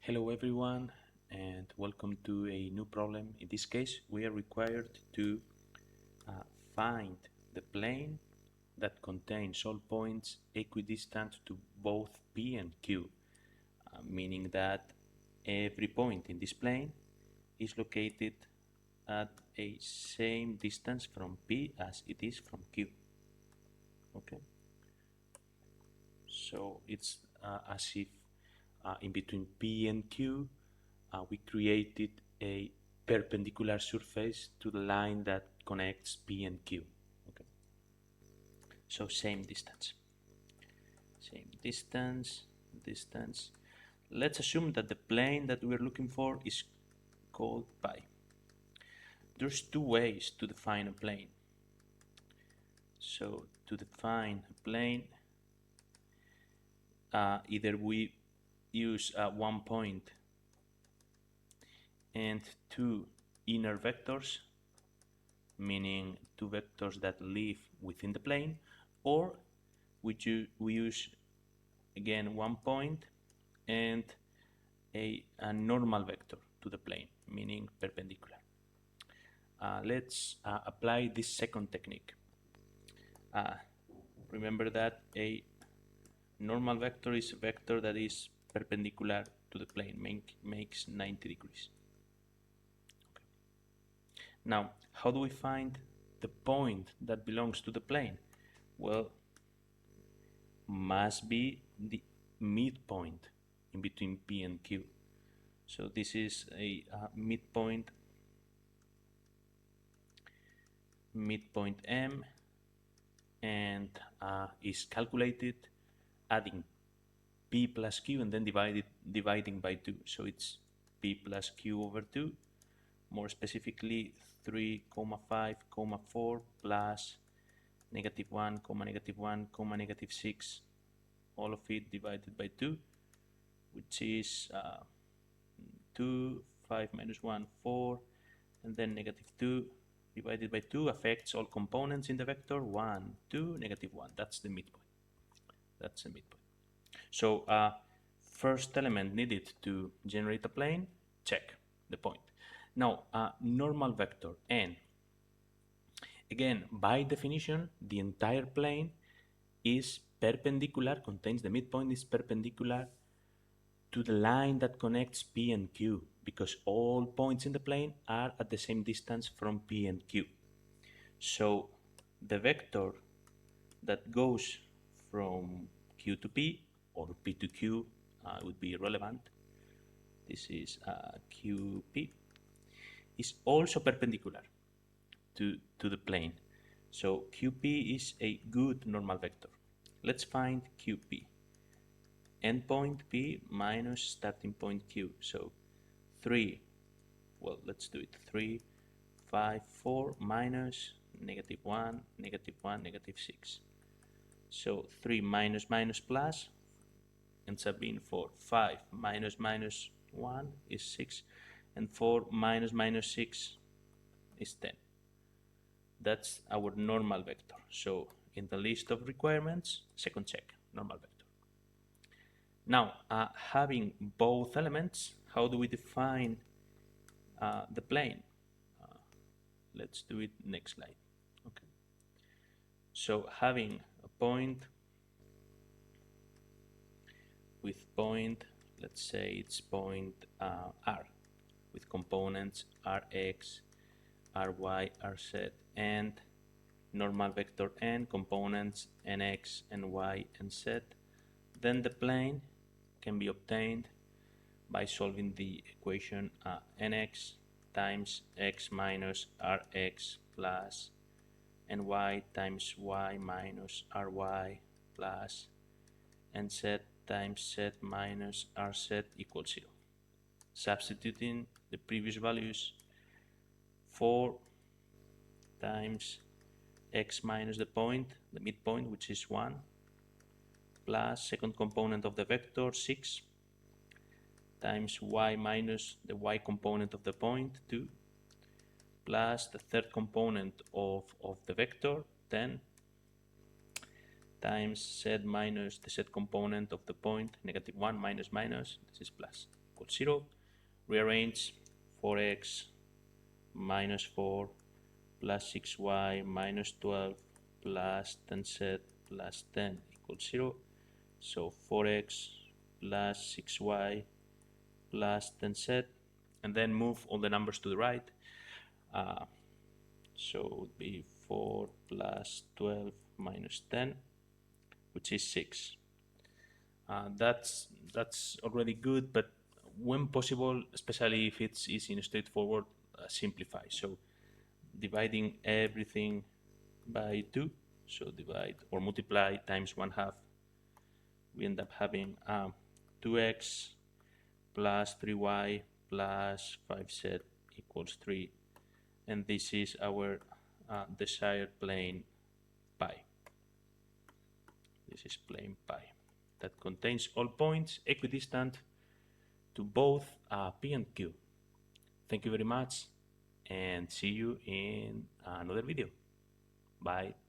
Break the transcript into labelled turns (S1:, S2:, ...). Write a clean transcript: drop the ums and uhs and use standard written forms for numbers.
S1: Hello everyone and welcome to a new problem. In this case we are required to find the plane that contains all points equidistant to both P and Q, meaning that every point in this plane is located at a same distance from P as it is from Q. Okay, so it's as if in between P and Q we created a perpendicular surface to the line that connects P and Q. Okay, so same distance. Let's assume that the plane that we're looking for is called pi. There's two ways to define a plane. So to define a plane, either we use one point and two inner vectors, meaning two vectors that live within the plane, or we use again one point and a normal vector to the plane, meaning perpendicular. Let's apply this second technique. Remember that a normal vector is a vector that is perpendicular to the plane, makes 90 degrees. Okay. Now, how do we find the point that belongs to the plane? Well, must be the midpoint in between P and Q. So this is a midpoint M, and is calculated adding P plus Q and then dividing by 2. So it's P plus Q over 2, more specifically 3,5,4 plus -1, -1, -6, all of it divided by 2, which is 2, 5 minus 1, 4, and then -2 divided by 2 affects all components in the vector, 1, 2, -1. That's the midpoint. That's the midpoint. So first element needed to generate a plane, check the point. Now, normal vector n. Again, by definition, the entire plane is perpendicular, contains the midpoint, is perpendicular to the line that connects P and Q, because all points in the plane are at the same distance from P and Q. So the vector that goes from Q to P or P to Q would be irrelevant. This is QP, is also perpendicular to the plane. So QP is a good normal vector. Let's find QP. Endpoint P minus starting point Q. So 3, well, let's do it. 3, 5, 4 minus -1, -1, -6. So 3 minus minus plus ends up being 4. 5 minus minus 1 is 6. And 4 minus minus 6 is 10. That's our normal vector. So in the list of requirements, second check, normal vector. Now, having both elements, how do we define the plane? Let's do it next slide. Okay. So having a point with point, let's say it's point R, with components Rx, Ry, Rz, and normal vector n, components Nx, Ny, and Z, then the plane can be obtained by solving the equation Nx times x minus Rx plus Ny times y minus Ry plus Nz times Z minus Rz equals 0. Substituting the previous values, 4 times x minus the point, the midpoint, which is 1, plus second component of the vector, 6, times y minus the y component of the point, 2, plus the third component of the vector, 10, times z minus the z component of the point, -1 minus minus, this is plus. equals 0. Rearrange 4x minus 4 plus 6y minus 12 plus 10z plus 10 equals 0. So 4x plus 6y plus 10z, and then move all the numbers to the right. So it would be 4 plus 12 minus 10, which is 6. That's already good, but when possible, especially if it's easy and straightforward, simplify. So dividing everything by 2, so divide or multiply times 1/2, we end up having 2x plus 3y plus 5z equals 3, and this is our desired plane pi. This is plane pi that contains all points equidistant to both P and Q. Thank you very much, and see you in another video. Bye.